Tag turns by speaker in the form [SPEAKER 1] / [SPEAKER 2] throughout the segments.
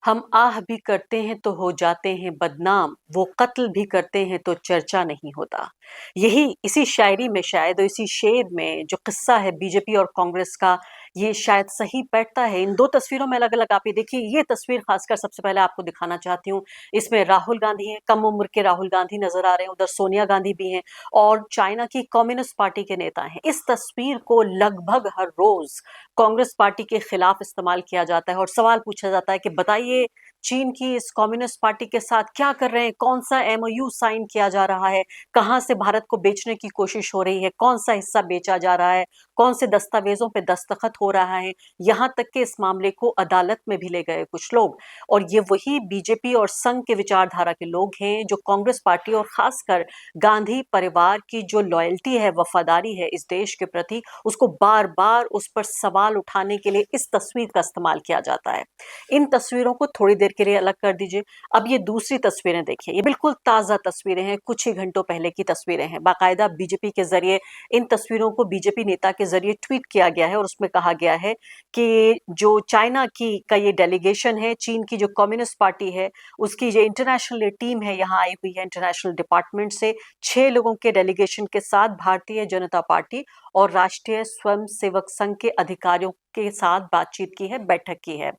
[SPEAKER 1] हम आह भी करते हैं तो हो जाते हैं बदनाम, वो कत्ल भी करते हैं तो चर्चा नहीं होता। यही इसी शायरी में शायद, और इसी शेर में जो किस्सा है बीजेपी और कांग्रेस का, ये शायद सही बैठता है। इन दो तस्वीरों में अलग-अलग आप ये देखिए, ये तस्वीर खासकर सबसे पहले आपको दिखाना चाहती हूँ। इसमें राहुल गांधी हैं, कम उम्र के राहुल गांधी नज़र आ रहे हैं, उधर सोनिया गांधी भी हैं और चाइना की कम्युनिस्ट पार्टी के नेता हैं। इस तस्वीर को लगभग हर रोज़ कांग्रेस पार्टी के खिलाफ इस्तेमाल किया जाता है और सवाल पूछा जाता है कि बताइए, चीन की इस कम्युनिस्ट पार्टी के साथ क्या कर रहे हैं? कौन-सा एमओयू साइन किया जा रहा है? कहाँ से भारत को बेचने की कोशिश हो रही है? कौन-सा हिस्सा बेचा जा रहा है? कौन से दस्तावेज़ों पे दस्तखत हो रहा है? यहाँ तक कि इस मामले को अदालत में भी ले गए कुछ लोग। और ये वही बीजेपी और संघ के विचारधारा के लोग हैं जो कांग्रेस पार्टी और खासकर गांधी परिवार की जो लॉयल्टी है, वफादारी है इस देश के प्रति, उसको बार-बार उस पर सवाल उठाने के लिए इस तस्वीर का इस्तेमाल किया जाता है। इन तस्वीरों को थोड़ी देर के लिए अलग कर दीजिए। अब ये दूसरी तस्वीरें देखिए, ये बिल्कुल ताज़ा तस्वीरें हैं, कुछ ही घंटों पहले की तस्वीरें हैं। बाकायदा बीजेपी के ज़रिए इन तस्वीरों को बीजेपी नेता के ज़रिए ट्वीट किया गया है और उसमें कहा गया है कि जो चाइना की का ये डेलीगेशन है, चीन की जो कम्युनिस्ट पार्टी है, उसकी जो इंटरनेशनल टीम है यहाँ आई हुई है इंटरनेशनल डिपार्टमेंट से, 6 लोगों के डेलीगेशन के साथ भारतीय जनता पार्टी और राष्ट्रीय स्वयंसेवक संघ के अधिकारियों के साथ बातचीत की है, बैठक की है।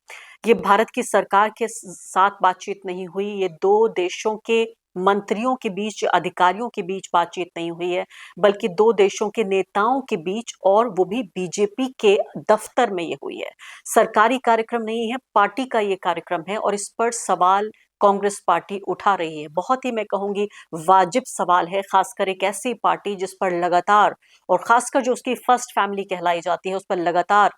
[SPEAKER 1] ये भारत की सरकार के साथ बातचीत नहीं हुई, ये 2 देशों के मंत्रियों के बीच, अधिकारियों के बीच बातचीत नहीं हुई है, बल्कि 2 देशों के नेताओं के बीच, और वो भी बीजेपी के दफ्तर में ये हुई है। सरकारी कार्यक्रम नहीं है, पार्टी का ये कार्यक्रम है और इस पर सवाल कांग्रेस पार्टी उठा रही है। बहुत ही मैं कहूँगी वाजिब सवाल है, खासकर एक ऐसी पार्टी जिस पर लगातार, और खासकर जो उसकी फर्स्ट फैमिली कहलाई जाती है, उस पर लगातार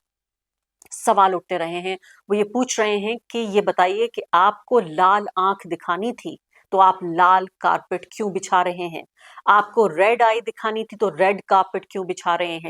[SPEAKER 1] सवाल उठते रहे हैं। वो ये पूछ रहे हैं कि ये बताइए कि आपको लाल आंख दिखानी थी तो आप लाल कारपेट क्यों बिछा रहे हैं? आपको रेड आई दिखानी थी तो रेड कारपेट क्यों बिछा रहे हैं?